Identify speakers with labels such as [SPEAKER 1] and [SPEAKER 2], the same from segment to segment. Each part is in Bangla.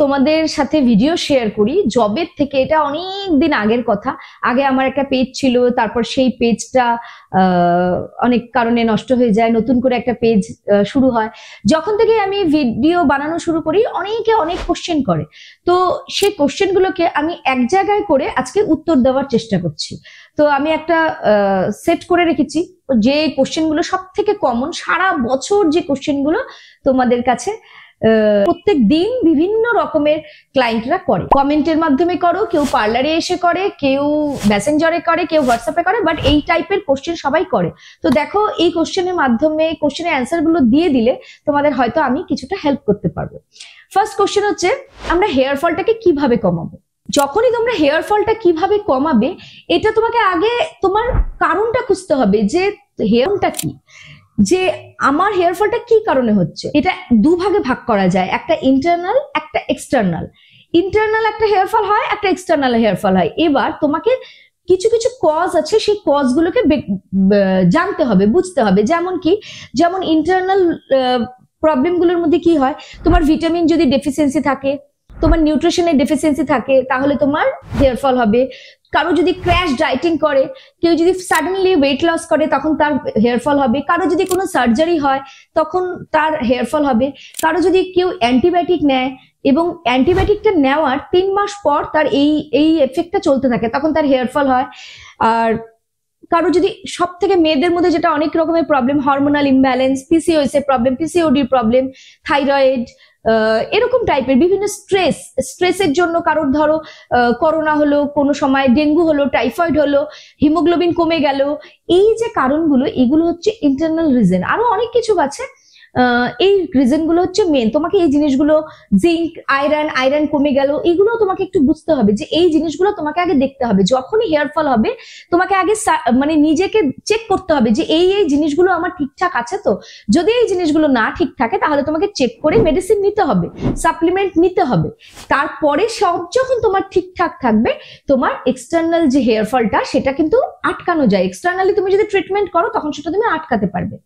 [SPEAKER 1] তোমাদের সাথে ভিডিও শেয়ার করি জবের থেকে, এটা অনেক দিন আগের কথা। আগে আমার একটা পেজ ছিল, তারপর সেই পেজটা অনেক কারণে নষ্ট হয়ে যায়, নতুন করে একটা পেজ শুরু হয়। যখন থেকে আমি ভিডিও বানানো শুরু করি অনেকে অনেক কোশ্চেন করে, তো সেই কোশ্চেন গুলোকে আমি এক জায়গায় করে আজকে উত্তর দেওয়ার চেষ্টা করছি। তো আমি একটা সেট করে রেখেছি যে কোশ্চেন গুলো সব থেকে কমন, সারা বছর যে কোশ্চেন গুলো তোমাদের কাছে প্রত্যেক দিন বিভিন্ন রকমের ক্লায়েন্টরা করে, কমেন্টের মাধ্যমে করো, কেউ পার্লারে এসে করে, কেউ মেসেঞ্জারে করে, কেউ হোয়াটসঅ্যাপে করে, বাট এই টাইপের কোশ্চেন সবাই করে। তো দেখো এই কোশ্চেনের মাধ্যমে কোশ্চেনের অ্যান্সার গুলো দিয়ে দিলে তোমাদের হয়তো আমি কিছুটা হেল্প করতে পারবো। ফার্স্ট কোশ্চেন হচ্ছে, আমরা হেয়ার ফলটাকে কিভাবে কমাবো? যখনই তোমরা হেয়ার ফলটা কিভাবে কমাবে, এটা তোমাকে আগে তোমার কারণটা খুঁজতে হবে যে হেয়ারটা কি, যে আমার হেয়ার ফলটা কি কারণে হচ্ছে। এটা দুভাগে ভাগ করা যায়, একটা ইন্টারনাল, একটা এক্সটার্নাল। ইন্টারনাল একটা হেয়ার ফল হয়, একটা এক্সটার্নাল হেয়ার ফল হয়। এবার তোমাকে কিছু কিছু কজ আছে, সেই কজ গুলোকে জানতে হবে, বুঝতে হবে। যেমন কি, যেমন ইন্টারনাল প্রবলেম গুলোর মধ্যে কি হয়, তোমার ভিটামিন যদি ডেফিসিয়েন্সি থাকে, তোমার নিউট্রিশনের ডেফিসিয়েন্সি থাকে, তাহলে তোমার হেয়ার ফল হবে। কারো যদি ক্র্যাশ ডায়েটিং করে, কেউ যদি সাডেনলি ওয়েট লস করে, তখন তার হেয়ার ফল হবে। কারো যদি কোনো সার্জারি হয়, তখন তার হেয়ার ফল হবে। কারো যদি কেউ অ্যান্টিবায়োটিক নেয় এবং অ্যান্টিবায়োটিকটা নেওয়ার 3 মাস পর তার এই এফেক্টটা চলতে থাকে, তখন তার হেয়ার ফল হয়। আর কারো যদি, সব থেকে মেয়েদের মধ্যে যেটা অনেক রকমের প্রবলেম, হরমোনাল ইমব্যালেন্স, পিসিওএস এর প্রবলেম, পিসিওডির প্রবলেম, থাইরয়েড, এরকম টাইপের বিভিন্ন স্ট্রেসের জন্য, কারোর ধরো করোনা হলো, কোনো সময় ডেঙ্গু হলো, টাইফয়েড হলো, হিমোগ্লোবিন কমে গেল, এই যে কারণগুলো, এগুলো হচ্ছে ইন্টারনাল রিজন। আরো অনেক কিছু আছে, এই রিজন গুলো হচ্ছে মেন। তোমাকে এই জিনিসগুলো, জিঙ্ক, আয়রন কমে গেল, এগুলো তোমাকে একটু বুঝতে হবে যে এই জিনিসগুলো তোমাকে আগে দেখতে হবে। যখনই হেয়ার ফল হবে তোমাকে আগে মানে নিজেকে চেক করতে হবে যে এই জিনিসগুলো আমার ঠিকঠাক আছে তো। যদি এই জিনিসগুলো না ঠিক থাকে তাহলে তোমাকে চেক করে মেডিসিন নিতে হবে, সাপ্লিমেন্ট নিতে হবে। তারপরে সব যখন তোমার ঠিকঠাক থাকবে, তোমার এক্সটার্নাল যে হেয়ার ফলটা সেটা কিন্তু আটকানো যায়। এক্সটার্নালি তুমি যদি ট্রিটমেন্ট করো তখন সেটা তুমি আটকাতে পারবে।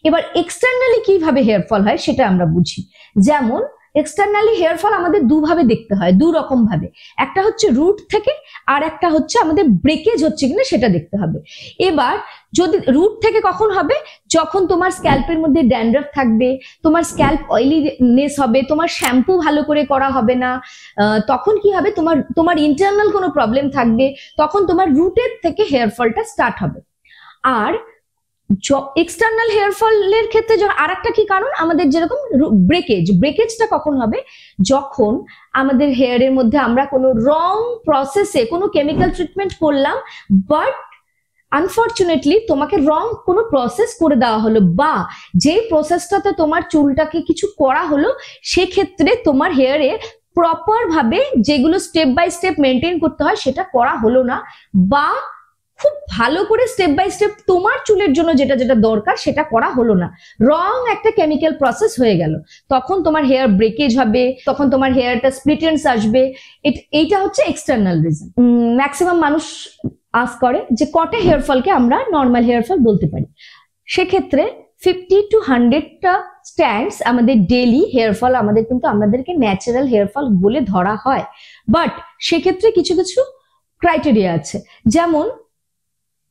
[SPEAKER 1] এবার এক্সটার্নালি কিভাবে হেয়ার ফল হয় সেটা আমরা বুঝি। যেমন এক্সটার্নালি হেয়ার ফল আমাদের দুভাবে দেখতে হয়, দু রকম ভাবে। একটা হচ্ছে রুট থেকে, আর একটা হচ্ছে আমাদের ব্রেকেজ হচ্ছে কিনা সেটা দেখতে হবে। এবার যদি রুট থেকে কখন হবে, যখন তোমার স্ক্যাল্পের মধ্যে ড্যান্ড্রাফ থাকবে, তোমার স্ক্যাল্প অয়েলিনেস হবে, তোমার শ্যাম্পু ভালো করে করা হবে না, তখন কি হবে, তোমার ইন্টারনাল কোনো প্রবলেম থাকবে, তখন তোমার রুটের থেকে হেয়ার ফলটা স্টার্ট হবে। আর এক্সটার্নাল হেয়ার ফলের ক্ষেত্রে আর একটা কি কারণ, আমাদের যেরকম ব্রেকেজটা কখন হবে, যখন আমাদের হেয়ারের মধ্যে আমরা কোনো রং প্রসেসে কোনো কেমিক্যাল ট্রিটমেন্ট করলাম, বাট আনফর্চুনেটলি তোমাকে রং কোনো প্রসেস করে দেওয়া হলো, বা যে প্রসেসটাতে তোমার চুলটাকে কিছু করা হলো, সেক্ষেত্রে তোমার হেয়ারে প্রপার ভাবে যেগুলো স্টেপ বাই স্টেপ মেনটেন করতে হয় সেটা করা হলো না, বা খুব ভালো করে স্টেপ বাই স্টেপ তোমার চুলের জন্য যেটা যেটা দরকার সেটা করা হলো না, রং একটা কেমিক্যাল প্রসেস হয়ে গেল, তখন তোমার হেয়ার ব্রেকেজ হবে, তখন তোমার হেয়ারটা স্প্লিট এন্ডস আসবে। এইটা হচ্ছে এক্সটার্নাল রিজন। ম্যাক্সিমাম মানুষ আস্ক করে যে কটা হেয়ার ফলকে আমরা নর্মাল হেয়ার ফল বলতে পারি। সেক্ষেত্রে 50 to 100টা স্ট্যান্ডস আমাদের ডেইলি হেয়ার ফল আমাদেরকে ন্যাচারাল হেয়ার ফল বলে ধরা হয়। বাট সেক্ষেত্রে কিছু কিছু ক্রাইটেরিয়া আছে। যেমন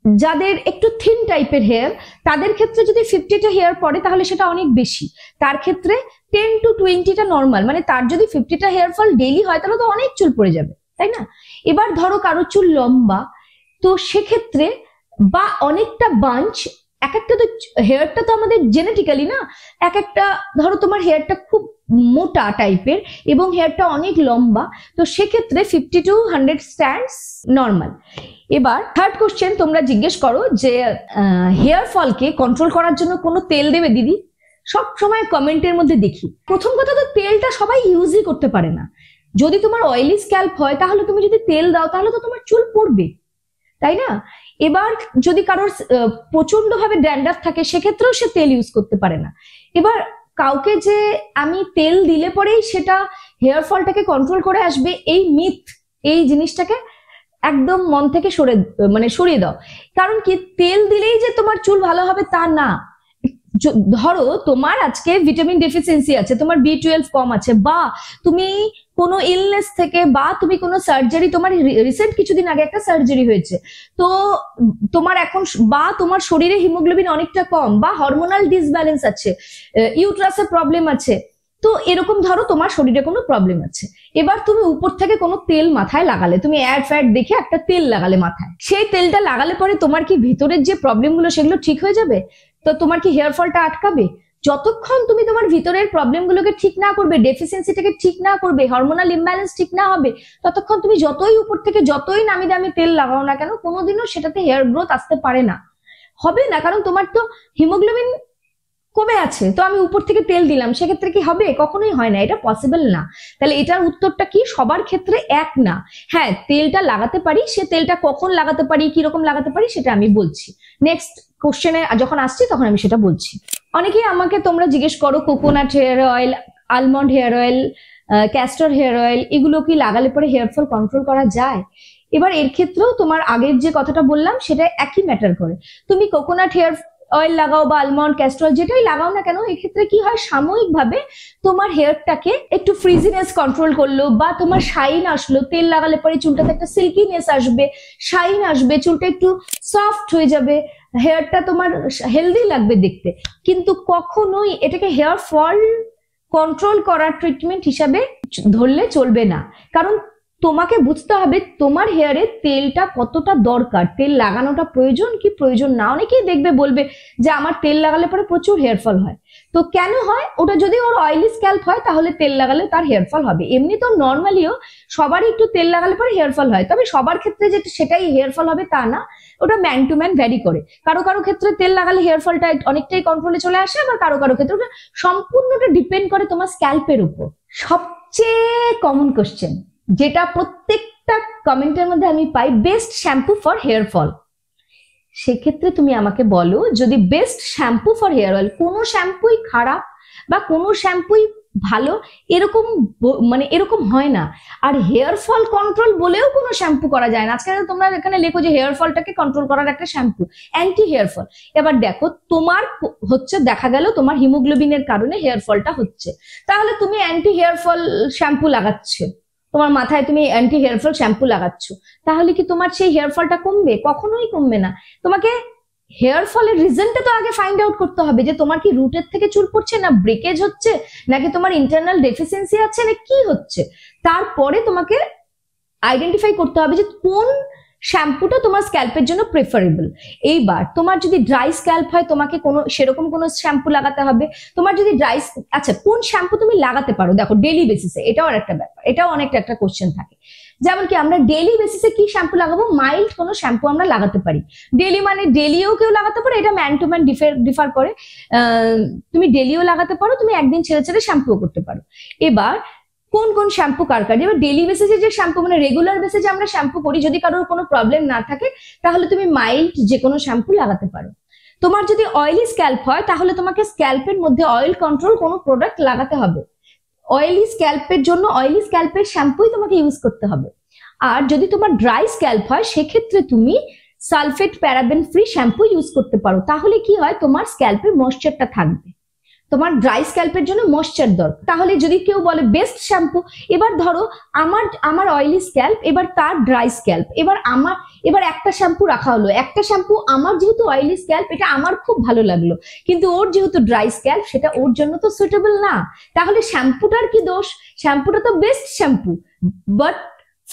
[SPEAKER 1] যাদের একটু থিন টাইপের হেয়ার, তাদের ক্ষেত্রে যদি 50টা হেয়ার পড়ে তাহলে সেটা অনেক বেশি। তার ক্ষেত্রে 10 to 20টা নর্মাল, মানে তার যদি 50টা হেয়ার ফল ডেইলি হয় তাহলে তো অনেক চুল পড়ে যাবে, তাই না? এবার ধরো কারো চুল লম্বা, তো সেক্ষেত্রে, বা অনেকটা বাঞ্চ, এক একটা তো হেয়ারটা তো আমাদের জেনেটিক্যালি না, এক একটা ধরো তোমার হেয়ারটা খুব মোটা টাইপের এবং হেয়ারটা অনেক লম্বা, তো সেক্ষেত্রে 50 to 100 স্ট্যান্ডস নর্মাল। এবার থার্ড কোশ্চেন তোমরা জিজ্ঞেস করো যে হেয়ার ফলকে কন্ট্রোল করার জন্য কোনো তেল দেবে দিদি? সব সময় কমেন্টের মধ্যে দেখি। প্রথম কথা তো তেলটা সবাই ইউজই করতে পারে না। যদি তোমার অয়েলি স্ক্যাল্প হয় তাহলে তুমি যদি তেল দাও তাহলে তো তোমার চুল পড়বে, তাই না? এবার যদি কারোর প্রচন্ড ভাবে ড্যান্ড্রাফ থাকে সেক্ষেত্রেও সে তেল ইউজ করতে পারে না। এবার কাউকে যে আমি তেল দিলে পরেই সেটা হেয়ার ফলটাকে কন্ট্রোল করে আসবে, এই মিথ, এই জিনিসটাকে একদম মন থেকে সরিয়ে দাও। কারণ কি, তেল দিলেই যে তোমার চুল ভালো হবে তা না। ধরো তোমার আজকে ভিটামিন ডেফিসিয়েন্সি আছে, তোমার B12 কম আছে, বা তুমি কোনো ইলনেস থেকে, বা তুমি কোনো সার্জারি, তোমার রিসেন্ট কিছুদিন আগে একটা সার্জারি হয়েছে, তো তোমার এখন, বা তোমার শরীরে হিমোগ্লোবিন অনেকটা কম, বা হরমোনাল ডিসব্যালেন্স আছে, ইউট্রাসে প্রবলেম আছে, তো এরকম ধরো তোমার শরীরে কোনো প্রবলেম আছে, এবার তুমি উপর থেকে কোনো তেল মাথায় লাগালে, তুমি অ্যাড ফ্যাড দেখে একটা তেল লাগালে মাথায়, সেই তেলটা লাগালে পরে তোমার কি ভিতরের যে প্রবলেমগুলো সেগুলো ঠিক হয়ে যাবে? তো তোমার কি হেয়ার ফলটা আটকাবে? যতক্ষণ তুমি তোমার ভিতরের প্রবলেমগুলোকে ঠিক না করবে, ডেফিসিয়েন্সিটাকে ঠিক না করবে, হরমোনাল ইমব্যালেন্স ঠিক না হবে, ততক্ষণ তুমি যতই উপর থেকে যতই নামি দামি তেল লাগাও না কেন, কোনোদিনও সেটাতে হেয়ার গ্রোথ আসতে পারে না, হবে না। কারণ তোমার তো হিমোগ্লোবিন কমে আছে, তো আমি উপর থেকে তেল দিলাম, সেক্ষেত্রে কি হবে? কখনোই হয় না, এটা পসিবল না। তাহলে এটার উত্তরটা কি? সবার ক্ষেত্রে এক না। হ্যাঁ, তেলটা লাগাতে পারি, সে তেলটা কখন লাগাতে পারি, কিরকম লাগাতে পারি সেটা আমি বলছি। নেক্সট কোশ্চেনে যখন আসছি তখন আমি সেটা বলছি। অনেকেই আমাকে তোমরা জিজ্ঞেস করো coconut hair oil, almond hair oil, castor hair oil, এগুলো কি লাগালে পরে হেয়ার ফল কন্ট্রোল করা যায়? এবার এর ক্ষেত্রেও তোমার আগের যে কথাটা বললাম সেটা একই ম্যাটার করে। তুমি কোকোনাট হেয়ার অয়েল লাগাও বা আলমন্ড, ক্যাস্টর যেটাই লাগাও না কেন, এক্ষেত্রে কি হয়, সাময়িকভাবে তোমার হেয়ারটাকে একটু ফ্রিজিনেস কন্ট্রোল করলো, বা তোমার শাইন আসলো, তেল লাগালে পরে চুলটাতে একটা সিল্কিনেস আসবে, শাইন আসবে, চুলটা একটু সফট হয়ে যাবে, হেয়ারটা তোমার হেলদি লাগবে দেখতে, কিন্তু কখনোই এটাকে হেয়ার ফল কন্ট্রোল করার ট্রিটমেন্ট হিসাবে ধরলে চলবে না। কারণ তোমাকে বুঝতে হবে তোমার হেয়ারে তেলটা কতটা দরকার, তেল লাগানোটা প্রয়োজন কি প্রয়োজন না। অনেকেই দেখবে বলবে যে আমার তেল লাগালে পরে প্রচুর হেয়ার ফল হয়, তো কেন হয়? ওটা যদি ওর অয়েলি স্ক্যাল্প হয় তাহলে তেল লাগালে তার হেয়ার ফল হবে। এমনি তো নর্মালিও সবারই একটু তেল লাগালে পরে হেয়ার ফল হয়, তবে সবার ক্ষেত্রে যেটা সেটাই হেয়ার ফল হবে তা না, ওটা ম্যান টু ম্যান ভ্যারি করে। কারো কারো ক্ষেত্রে তেল লাগালে হেয়ার ফলটা অনেকটাই কন্ট্রোলে চলে আসে, আবার কারো কারো ক্ষেত্রে ওটা সম্পূর্ণটা ডিপেন্ড করে তোমার স্ক্যাল্পের উপর। সবচেয়ে কমন কোশ্চেন যেটা প্রত্যেকটা কমেন্টের মধ্যে আমি পাই, best shampoo for hair fall. সেক্ষেত্রে তুমি আমাকে বলো, যদি best shampoo for hair oil, কোনো শ্যাম্পুই খারাপ বা কোনো শ্যাম্পুই ভালো এরকম মানে এরকম হয় না। আর হেয়ার ফল কন্ট্রোল বলেও কোনো শ্যাম্পু করা যায় না। আজকে তোমরা এখানে লেখো যে হেয়ার ফলটাকে কন্ট্রোল করার একটা শ্যাম্পু, অ্যান্টি হেয়ার ফল। এবার দেখো তোমার হচ্ছে, দেখা গেল তোমার হিমোগ্লোবিনের কারণে হেয়ার ফলটা হচ্ছে, তাহলে তুমি অ্যান্টি হেয়ার ফল শ্যাম্পু লাগাচ্ছ, তোমার মাথায় তুমি অ্যান্টি হেয়ার ফল শ্যাম্পু লাগাচ্ছ, তাহলে কি তোমার সেই হেয়ার ফলটা কমবে? কখনোই কমবে না। তোমাকে হেয়ার ফলের রিজনটা তো আগে ফাইন্ড আউট করতে হবে, যে তোমার কি রুটের থেকে চুল পড়ছে, না ব্রেকেজ হচ্ছে, নাকি তোমার ইন্টারনাল ডেফিসিয়েন্সি আছে, না কি হচ্ছে। তারপরে তোমাকে আইডেন্টিফাই করতে হবে যে কোন শ্যাম্পুটা তোমার স্ক্যাল্পের জন্য প্রেফারেবল। এইবার তোমার যদি ড্রাই স্ক্যাল্প হয় তোমাকে কোনো সেরকম কোনো শ্যাম্পু লাগাতে হবে। তোমার যদি ড্রাই, আচ্ছা কোন শ্যাম্পু তুমি লাগাতে পারো, দেখো ডেইলি বেসিসে, এটাও একটা ব্যাপার, এটাও অনেকটা একটা কোশ্চেন থাকে। যেমন কি আমরা ডেইলি বেসিসে কি শ্যাম্পু লাগাবো? মাইল্ড কোনো শ্যাম্পু আমরা লাগাতে পারি। ডেইলি মানে ডেইলিও কেউ লাগাতে পারে, এটা ম্যান টু ম্যান ডিফার করে। তুমি ডেইলিও লাগাতে পারো, তুমি একদিন ছেড়ে ছেড়ে শ্যাম্পুও করতে পারো। এবার কোন কোন শ্যাম্পু কার কার, এবার ডেইলি বেসিসে যে শ্যাম্পু মানে রেগুলার বেসিসে আমরা শ্যাম্পু করি, যদি কারোর কোনো প্রবলেম না থাকে তাহলে তুমি মাইল্ড যে কোনো শ্যাম্পু লাগাতে পারো। তোমার যদি অয়েলি স্ক্যাল্প হয় তাহলে তোমাকে স্ক্যাল্পের মধ্যে অয়েল কন্ট্রোল কোনো প্রোডাক্ট লাগাতে হবে। অয়েলি স্ক্যাল্পের জন্য অয়েলি স্ক্যাল্পের শ্যাম্পুই তোমাকে ইউজ করতে হবে। আর যদি তোমার ড্রাই স্ক্যাল্প হয় সেক্ষেত্রে তুমি sulphate paraben free shampoo use করতে পারো। তাহলে কি হয়, তোমার স্ক্যাল্পের ময়েশ্চারটা থাকবে। তোমার ড্রাই স্ক্যাল্পের জন্য ময়েশ্চার দরকার। তাহলে যদি কেউ বলে বেস্ট শ্যাম্পু, এবার ধরো আমার অয়েলি স্ক্যাল্প, এবার তার ড্রাই স্ক্যাল্প, এবার একটা শ্যাম্পু রাখা হলো, একটা শ্যাম্পু আমার যেহেতু অয়েলি স্ক্যাল্প এটা আমার খুব ভালো লাগলো, কিন্তু ওর যেহেতু ড্রাই স্ক্যাল্প সেটা ওর জন্য তো সুইটেবল না। তাহলে শ্যাম্পুটার কি দোষ? শ্যাম্পুটা তো best shampoo, but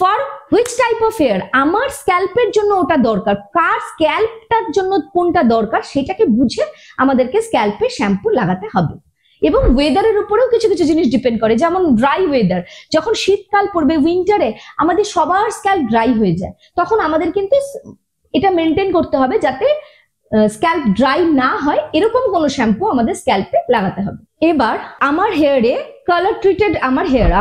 [SPEAKER 1] for which type of hair, আমার স্ক্যাল্পের জন্য ওটা দরকার, কার স্ক্যাল্পটার জন্য কোনটা দরকার সেটাকে বুঝে আমাদেরকে স্ক্যাল্পে শ্যাম্পু লাগাতে হবে। এবং ওয়েদারের উপরেও কিছু কিছু জিনিস ডিপেন্ড করে, যেমন ড্রাই ওয়েদার, যখন শীতকাল পড়বে উইন্টারে আমাদের সবার স্ক্যাল্প ড্রাই হয়ে যায়, তখন আমাদের কিন্তু এটা মেনটেন করতে হবে যাতে স্ক্যাল্প ড্রাই না হয়, এরকম কোনো শ্যাম্পু আমাদের স্ক্যাল্পে লাগাতে হবে। এবার আমার হেয়ারে কালার ট্রিটেড,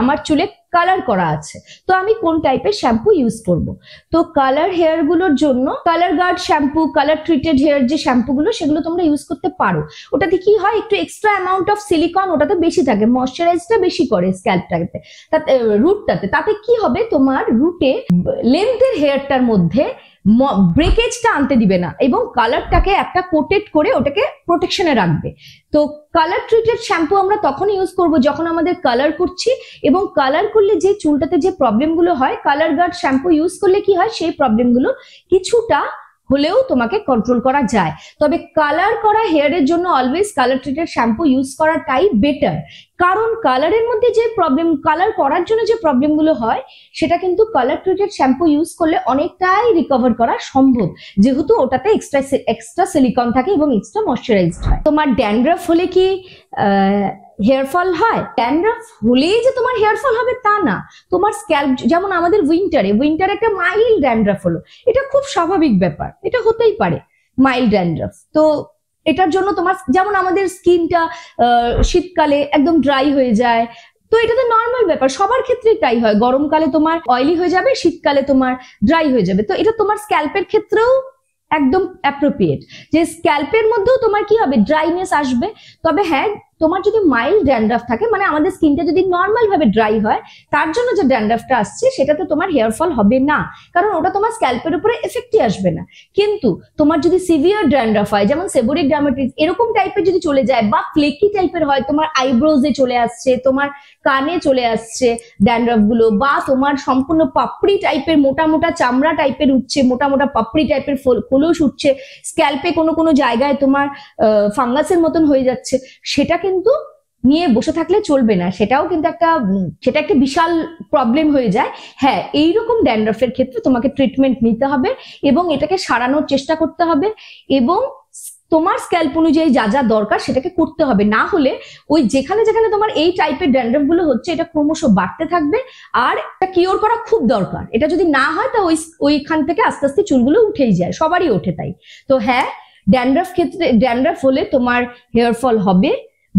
[SPEAKER 1] আমার চুলে কালার করা আছে, তো আমি কোন টাইপের শ্যাম্পু ইউজ করব? তো কালার হেয়ার গুলোর জন্য colour guard shampoo, colour treated hair যে শ্যাম্পু গুলো সেগুলো তোমরা ইউজ করতে পারো। ওটাতে কি হয়, একটু এক্সট্রা অ্যামাউন্ট অফ সিলিকন ওটাতে বেশি থাকে, ময়শ্চারাইজটা বেশি করে স্ক্যাল্পটাতে, রুটটাতে। তাতে কি হবে, তোমার রুটে লেন্থের হেয়ারটার মধ্যে ব্রেকেজটা আনতে দিবে না এবং কালারটাকে একটা কোটেড করে ওটাকে প্রোটেকশনে রাখবে। তো কালার ট্রিটেড শ্যাম্পু আমরা তখন ইউজ করব যখন আমাদের কালার করছি, এবং কালার করলে যে চুলটাতে যে প্রবলেমগুলো হয়, কালার গার্ড শ্যাম্পু ইউজ করলে কি হয় সেই প্রবলেমগুলো কিছুটা হলেও তোমাকে কন্ট্রোল করা যায়। তবে কালার করা হেয়ারের জন্য always colour treated shampoo use করাটাই বেটার, কারণ কালারের মধ্যে যে প্রবলেম, কালার করার জন্য যে প্রবলেমগুলো হয় সেটা কিন্তু কালার ট্রিটেড শ্যাম্পু ইউজ করলে অনেকটাই রিকভার করা সম্ভব, যেহেতু ওটাতে এক্সট্রা সিলিকন থাকে এবং এক্সট্রা ময়শ্চারাইজড হয়। তোমার ড্যান্ড্রাফ হলে কি হেয়ার ফল হয়? ড্যান্ড্রাফ হলেই যে তোমার হেয়ার ফল হবে তা না। তোমার স্ক্যাল্প, যেমন আমাদের উইন্টারে একটা মাইল্ড ড্যান্ড্রাফ হলো, এটা খুব স্বাভাবিক ব্যাপার, এটা হতেই পারে মাইল্ড ড্যান্ড্রাফ। তো এটার জন্য তোমার, যেমন আমাদের স্কিনটা শীতকালে একদম ড্রাই হয়ে যায়, তো এটা তো নর্মাল ব্যাপার, সবার ক্ষেত্রেই তাই হয়। গরমকালে তোমার অয়েলি হয়ে যাবে, শীতকালে তোমার ড্রাই হয়ে যাবে। তো এটা তোমার স্ক্যাল্পের ক্ষেত্রেও একদম অ্যাপ্রোপ্রিয়েট, যে স্ক্যাল্পের মধ্যেও তোমার কি হবে, ড্রাইনেস আসবে। তবে হ্যাঁ, তোমার যদি মাইল্ড ড্যান্ড্রাফ থাকে, মানে আমাদের স্কিনটা যদি নর্মাল ভাবে ড্রাই হয়, তার জন্য যে ড্যান্ড্রাফটা আসছে সেটাতে তোমার হেয়ার ফল হবে না, কারণ ওটা তোমার স্ক্যাল্পের উপরে এফেক্টই আসবে না। কিন্তু তোমার যদি সিভিয়ার ড্যান্ড্রাফ হয়, যেমন সেবোরিক ডার্মাটাইটিস এরকম টাইপের যদি চলে যায়, বা ফ্লেকি টাইপের হয়, তোমার আইব্রোজে চলে আসছে, তোমার কানে চলে আসছে ড্যান্ড্রাফ গুলো, বা তোমার সম্পূর্ণ পাপড়ি টাইপের মোটা মোটা চামড়া টাইপের উঠছে, মোটা মোটা পাপড়ি টাইপের খোলস উঠছে, স্ক্যাল্পে কোনো কোনো জায়গায় তোমার ফাঙ্গাসের মতন হয়ে যাচ্ছে, সেটা কিন্তু নিয়ে বসে থাকলে চলবে না, সেটাও কিন্তু সেটা একটা বিশাল প্রবলেম হয়ে যায়। হ্যাঁ, এইরকম ড্যান্ড্রাফের ক্ষেত্রে তোমাকে ট্রিটমেন্ট নিতে হবে এবং এটাকে সারানোর চেষ্টা করতে হবে, এবং তোমার স্ক্যাল্প অনুযায়ী যা যা দরকার সেটাকে করতে হবে। না হলে ওই যেখানে যেখানে তোমার এই টাইপের ড্যান্ড্রাফ গুলো হচ্ছে, এটা ক্রমশ বাড়তে থাকবে, আর এটা কিওর করা খুব দরকার। এটা যদি না হয় তা ওইখান থেকে আস্তে আস্তে চুলগুলো উঠেই যায়, সবারই ওঠে তাই। তো হ্যাঁ, ড্যান্ড্রাফ হলে তোমার হেয়ার ফল হবে,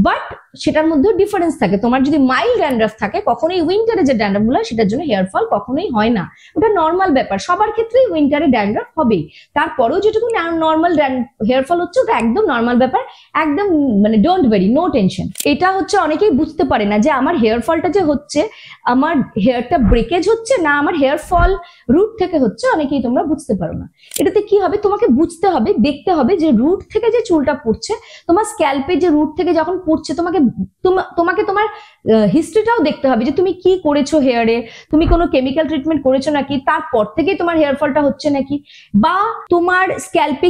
[SPEAKER 1] বাট সেটার মধ্যে ডিফারেন্স থাকে। তোমার যদি মাইল্ড ড্যান্ড্রাফ থাকে, কখনোই উইন্টারে যে ড্যান্ড্রাফ গুলো সেটার জন্য হেয়ার ফল কখনোই হয় না, ওটা নর্মাল ব্যাপার, সবার ক্ষেত্রেই উইন্টারে ড্যান্ড্রাফ হবেই। তারপরেও যেটুকু নর্মাল হেয়ার ফল হচ্ছে, ওটা একদম নর্মাল ব্যাপার, একদম মানে ডোন্ট ওয়ারি, নো টেনশন। এটা হচ্ছে অনেকেই বুঝতে পারে না যে আমার হেয়ার ফলটা যে হচ্ছে, আমার হেয়ারটা ব্রেকেজ হচ্ছে না আমার হেয়ার ফল রুট থেকে হচ্ছে, অনেকেই তোমরা বুঝতে পারো না। এটাতে কি হবে, তোমাকে বুঝতে হবে, দেখতে হবে যে রুট থেকে যে চুলটা পড়ছে, তোমার স্ক্যাল্পে যে রুট থেকে যখন পড়ছে, তোমাকে তোমার হিস্ট্রিটাও দেখতে হবে, যে তুমি কি করেছো হেয়ারে, তুমি কোনো কেমিক্যাল ট্রিটমেন্ট করেছো নাকি, তারপর থেকেই তোমার হেয়ার ফলটা হচ্ছে নাকি, বা তোমার স্ক্যাল্পটা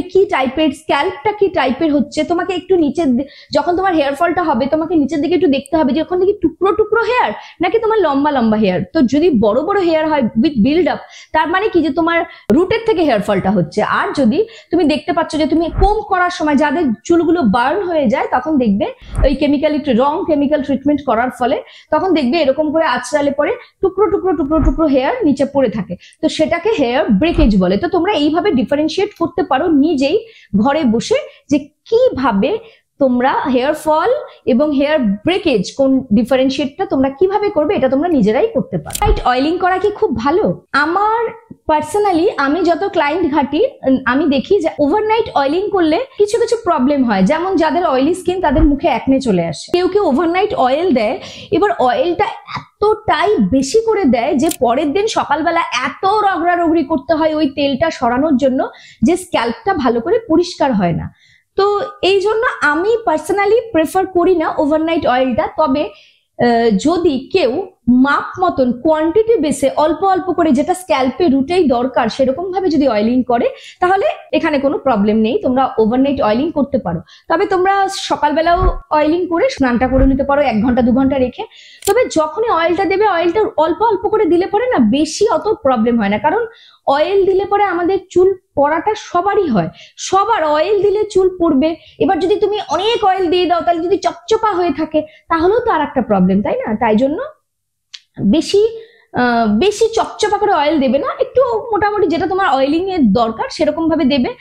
[SPEAKER 1] কি টাইপের হচ্ছে। তোমাকে একটু নিচে, যখন তোমার হেয়ার ফলটা হবে, তোমাকে নিচের দিকে একটু দেখতে হবে যে ওখান থেকে টুকরো টুকরো হেয়ার নাকি তোমার লম্বা লম্বা হেয়ার। তো যদি বড় বড় হেয়ার হয় উইথ বিল্ড আপ, তার মানে কি যে তোমার রুটের থেকে হেয়ার ফলটা হচ্ছে। আর যদি তুমি দেখতে পাচ্ছ যে তুমি কোম করার সময় যাদের চুলগুলো বার্ন হয়ে যায়, তখন দেখবে ওই রং কেমিক্যাল ট্রিটমেন্ট করার ফলে, তখন দেখবে এরকম করে আঁচড়ালে পরে টুকরো টুকরো টুকরো টুকরো হেয়ার নিচে পড়ে থাকে, তো সেটাকে হেয়ার ব্রেকেজ বলে। তো তোমরা এইভাবে ডিফারেন্সিয়েট করতে পারো নিজেই ঘরে বসে, যে কিভাবে তোমরা হেয়ার ফল এবং হেয়ার ব্রেকেজ কোন ডিফারেন্সিয়েটটা তোমরা কিভাবে করবে, এটা তোমরা নিজেরাই করতে পারো। রাইট, অয়েলিং করা কি খুব ভালো? আমার পার্সোনালি আমি যত ক্লায়েন্ট ঘাটি, আমি দেখি যে ওভারনাইট অয়েলিং করলে কিছু কিছু প্রবলেম হয়। যেমন যাদের অয়েলি স্কিন, তাদের মুখে একনে চলে আসে। কেউ কেউ ওভারনাইট অয়েল দেয়, এবার অয়েলটা এতটাই বেশি করে দেয় যে পরের দিন সকালবেলা এত রগড়ারগড়ি করতে হয় ওই তেলটা সরানোর জন্য, যে স্ক্যাল্পটা ভালো করে পরিষ্কার হয় না। তো এই জন্য আমি পার্সোনালি প্রেফার করি না ওভারনাইট অয়েলটা। তবে যদি কেউ মাপ মতন কোয়ান্টিটি বেসে অল্প অল্প করে, যেটা স্ক্যাল্পে রুটেই দরকার সেরকম ভাবে যদি অয়েলিং করে, তাহলে এখানে কোনো প্রবলেম নেই, তোমরা ওভারনাইট অয়েলিং করতে পারো। তবে তোমরা সকালবেলাও অয়েলিং করে স্নানটা করে নিতে পারো 1 ঘন্টা 2 ঘন্টা রেখে। তবে যখনই অয়েলটা দেবে, অয়েলটা অল্প অল্প করে দিলে পরে না বেশি অত প্রবলেম হয় না, কারণ অয়েল দিলে পরে আমাদের চুল পড়াটা সবারই হয়, সবার অয়েল দিলে চুল পড়বে। এবার যদি তুমি অনেক অয়েল দিয়ে দাও, তাহলে যদি চপচপা হয়ে থাকে, তাহলেও তো আর একটা প্রবলেম, তাই না? তাই জন্য বেশি চপচপা করে অয়েল দেবে না, একটু মোটামুটি যেটা তোমার অয়েলিং এর দরকার সেরকম ভাবে দেবে,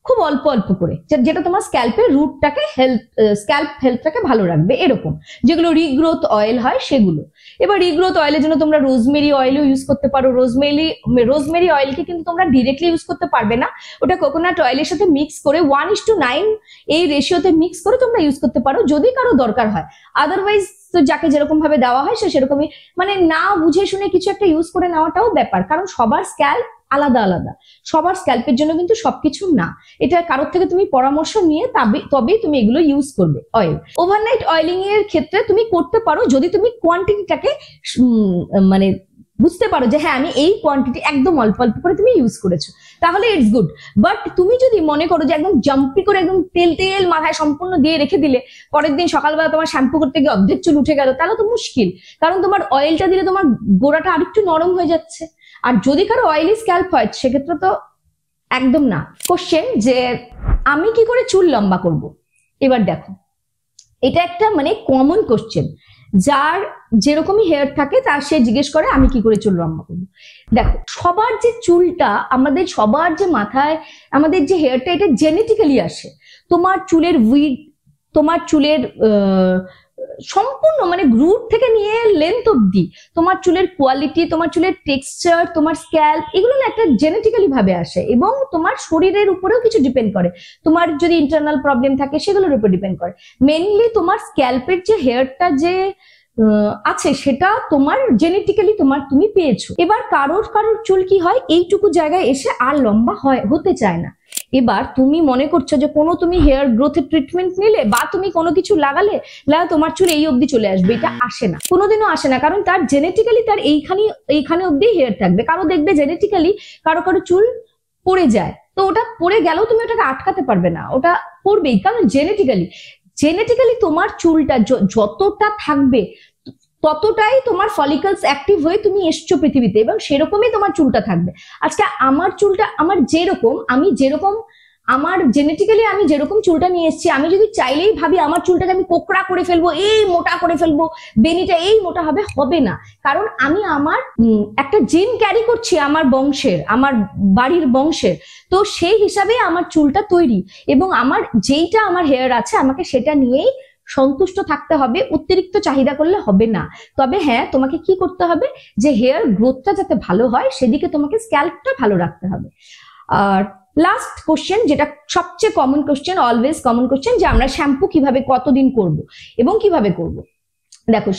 [SPEAKER 1] খুব অল্প অল্প করে, যেটা তোমার স্ক্যাল্পের রুটটাকে স্ক্যাল্প হেলথটাকে ভালো রাখবে, এরকম যেগুলো রিগ্রোথ অয়েল হয় সেগুলো। এবার রিগ্রোথ অয়েলের জন্য তোমরা রোজমেরি অয়েলও ইউজ করতে পারো। রোজমেরি অয়েলকে কিন্তু তোমরা ডিরেক্টলি ইউজ করতে পারবে না, ওটা কোকোনাট অয়েলের সাথে মিক্স করে 1:9 এই রেশিওতে মিক্স করে তোমরা ইউজ করতে পারো যদি কারো দরকার হয়। আদারওয়াইজ তো যাকে যেরকম ভাবে দেওয়া হয় সে সেরকমই, মানে না বুঝে শুনে কিছু একটা ইউজ করে নেওয়াটাও ব্যাপার, কারণ সবার স্ক্যাল্প আলাদা আলাদা, সবার স্ক্যাল্পের জন্য কিন্তু সবকিছু না। এটা কারোর থেকে তুমি পরামর্শ নিয়ে তবেই তুমি এগুলো ইউজ করবে। অয়েল, ওভারনাইট অয়েলিং এর ক্ষেত্রে তুমি করতে পারো যদি তুমি কোয়ান্টিটিটাকে মানে বুঝতে পারো যে হ্যাঁ আমি এই কোয়ান্টিটি একদম অল্প অল্প করে তুমি ইউজ করেছো, তাহলে ইটস গুড। বাট তুমি যদি মনে করো যে একদম জাম্পি করে একদম তেল তেল মাথায় সম্পূর্ণ দিয়ে রেখে দিলে, পরের দিন সকালবেলা তোমার শ্যাম্পু করতে গিয়ে অর্ধেক চুল উঠে গেল, তাহলে তো মুশকিল। কারণ তোমার অয়েলটা দিলে তোমার গোড়াটা আরেকটু নরম হয়ে যাচ্ছে। আর যদি কারো অয়েলি স্ক্যাল্প হয় সেক্ষেত্রে তো একদম না। কোশ্চেন যে আমি কি করে চুল লম্বা করব? এবার দেখো, এটা একটা মানে কমন কোশ্চেন, যার যেরকমই হেয়ার থাকে তার সে জিজ্ঞেস করে আমি কি করে চুল লম্বা করবো। দেখো, সবার যে চুলটা, আমাদের সবার যে মাথায় আমাদের যে হেয়ারটা, এটা জেনেটিক্যালি আসে। তোমার চুলের উইড, তোমার চুলের সম্পূর্ণ মানে রুট থেকে নিয়ে লেন্থ অব্দি তোমার চুলের কোয়ালিটি, তোমার চুলের টেক্সচার, তোমার স্ক্যাল্প, এগুলো না একটা জেনেটিক্যালি ভাবে আসে এবং তোমার শরীরের উপরেও কিছু ডিপেন্ড করে। তোমার যদি ইন্টারনাল প্রবলেম থাকে সেগুলোর উপর ডিপেন্ড করে। মেইনলি তোমার স্ক্যাল্পের যে হেয়ারটা যে আছে সেটা তোমার জেনেটিক্যালি তুমি পেয়েছো। এবার কারোর চুল কি হয়, এইটুকু জায়গায় এসে আর লম্বা হতে চায় না। এবার তুমি মনে করছো যে কোনো তুমি হেয়ার গ্রোথের ট্রিটমেন্ট নিলে বা তুমি কোনো কিছু লাগালে তোমার চুল এই অবধি চলে আসবে, এটা আসে না, কোনোদিনও আসে না। কারণ তার জেনেটিক্যালি তার এইখানে অবধি হেয়ার থাকবে। কারো দেখবে জেনেটিক্যালি কারো চুল পড়ে যায়, তো ওটা পড়ে গেলেও তুমি ওটাকে আটকাতে পারবে না, ওটা পড়বেই। কারণ জেনেটিক্যালি তোমার চুলটা যতটা থাকবে ততটাই তোমার ফলিকলস অ্যাক্টিভ হয়ে তুমি এসছো পৃথিবীতে, এবং সেরকমই তোমার চুলটা থাকবে। আজকে আমার চুলটা আমি যেরকম আমার জেনেটিক্যালি আমি যেরকম চুলটা নিয়ে এসেছি, আমি যদি চাইলেই ভাবি আমার চুলটাকে আমি কোকড়া করে ফেলবো, এই মোটা করে ফেলবো, বেনিটা এই মোটা হবে না। কারণ আমি আমার একটা জিন ক্যারি করছি আমার বংশের, আমার বাড়ির বংশের, তো সেই হিসাবে আমার চুলটা তৈরি, এবং আমার যেইটা আমার হেয়ার আছে আমাকে সেটা নিয়েই সন্তুষ্ট থাকতে হবে, অতিরিক্ত চাহিদা করলে হবে না। তবে হ্যাঁ, তোমাকে কি করতে হবে, যে হেয়ার গ্রোথটা যাতে ভালো হয় সেদিকে তোমাকে স্ক্যাল্পটা ভালো রাখতে হবে। আর লাস্ট কোশ্চেন, যেটা সবচেয়ে common question, always common question, যে আমরা শ্যাম্পু কিভাবে কতদিন করব এবং কিভাবে করব। দেখো,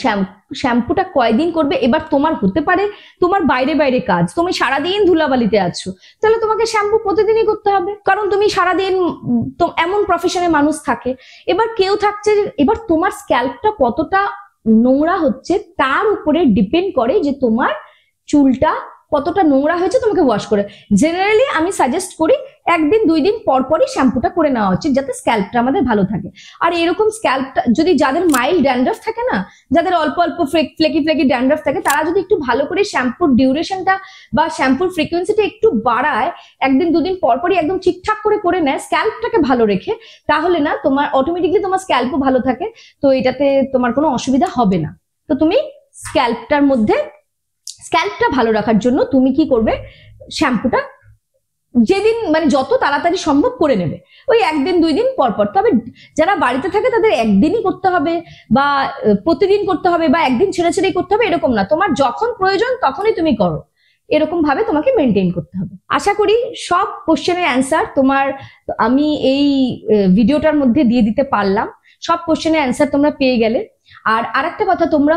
[SPEAKER 1] শ্যাম্পুটা কয়দিন করবে, এবার তোমার হতে পারে তোমার বাইরে কাজ, তুমি সারাদিন ধুলাবালিতে আছো, তাহলে তোমাকে শ্যাম্পু প্রতিদিনই করতে হবে, কারণ তুমি সারাদিন এমন প্রফেশনে মানুষ থাকে। এবার কেউ থাকছে, এবার তোমার স্ক্যাল্পটা কতটা নোংরা হচ্ছে তার উপরে ডিপেন্ড করে যে তোমার চুলটা কতটা নোংরা হয়েছে তোমাকে ওয়াশ করে। জেনারেলি আমি সাজেস্ট করি 1 দিন 2 দিন পরপরই শ্যাম্পুটা করে নেওয়া উচিত, যাতে স্ক্যাল্পটা আমাদের ভালো থাকে। আর এরকম স্ক্যাল্পটা যদি যাদের মাইল্ড ড্যান্ড্রাফ থাকে না, যাদের অল্প অল্প ফ্লেকি ড্যান্ড্রাফ থাকে, তারা যদি একটু ভালো করে শ্যাম্পুর ডিউরেশনটা বা শ্যাম্পুর ফ্রিকোয়েন্সিটা একটু বাড়ায়, 1 দিন 2 দিন পরপরই একদম ঠিকঠাক করে নেয় স্ক্যাল্পটাকে ভালো রেখে, তাহলে না তোমার অটোমেটিকলি তোমার স্ক্যাল্পও ভালো থাকে, তো এটাতে তোমার কোনো অসুবিধা হবে না। তো তুমি স্ক্যাল্পটা ভালো রাখার জন্য তুমি কি করবে, শ্যাম্পুটা যেদিন মানে যত তাড়াতাড়ি সম্ভব করে নেবে, ওই 1 দিন 2 দিন পরপর। তবে যারা বাড়িতে থাকে তাদের একদিনই করতে হবে বা প্রতিদিন করতে হবে বা একদিন ছেড়ে করতে হবে, এরকম না, তোমার যখন প্রয়োজন তখনই তুমি করো, এরকম ভাবে তোমাকে মেনটেন করতে হবে। আশা করি সব কোশ্চেনের অ্যান্সার আমি এই ভিডিওটার মধ্যে দিয়ে দিতে পারলাম, সব কোশ্চেনের অ্যান্সার তোমরা পেয়ে গেলে। আর আরেকটা কথা, তোমরা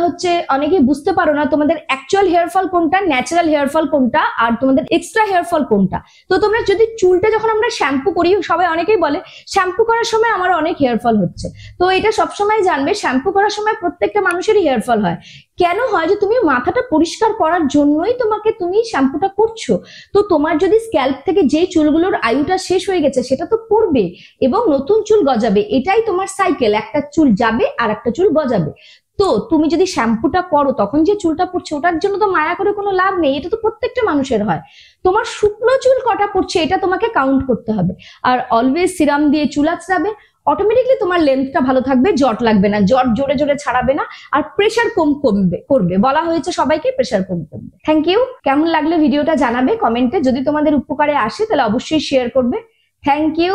[SPEAKER 1] অনেকেই বুঝতে পারো না তোমাদের অ্যাকচুয়াল হেয়ার ফল কোনটা, ন্যাচারাল হেয়ার ফল কোনটা, আর তোমাদের এক্সট্রা হেয়ার ফল কোনটা। তো তোমরা যদি চুলটা যখন আমরা শ্যাম্পু করি, সবাই অনেকেই বলে শ্যাম্পু করার সময় আমার অনেক হেয়ার ফল হচ্ছে, তো এটা সবসময় জানবে শ্যাম্পু করার সময় প্রত্যেকটা মানুষেরই হেয়ার ফল হয়। কেন হয়, যে তুমি মাথাটা পরিষ্কার করার জন্যই তুমি শ্যাম্পুটা করছো। তো তোমার যদি স্ক্যাল্প থেকে যে চুলগুলোর আয়ুটা শেষ হয়ে গেছে সেটা তো পড়বে এবং নতুন চুল গজাবে, এটাই তোমার সাইকেল, একটা চুল যাবে আর একটা চুল গজাবে। তো তুমি যদি শ্যাম্পুটা করো তখন যে চুলটা পড়ছে ওটার জন্য তো মায়া করে কোনো লাভ নেই, এটা তো প্রত্যেকটা মানুষের হয়। তোমার শুকনো চুল কটা পড়ছে এটা তোমাকে কাউন্ট করতে হবে। আর অলওয়েজ সিরাম দিয়ে চুল আঁচড়াবে, অটোমেটিকলি তোমার লেন্থটা ভালো থাকবে, জট লাগবে না, জট জোরে ছাড়াবে না, আর প্রেশার করবে। বলা হয়েছে সবাইকে প্রেশার করবে। Thank you. কেমন লাগলো ভিডিওটা জানাবে কমেন্টে, যদি তোমাদের উপকারে আসে তাহলে অবশ্যই শেয়ার করবে। Thank you.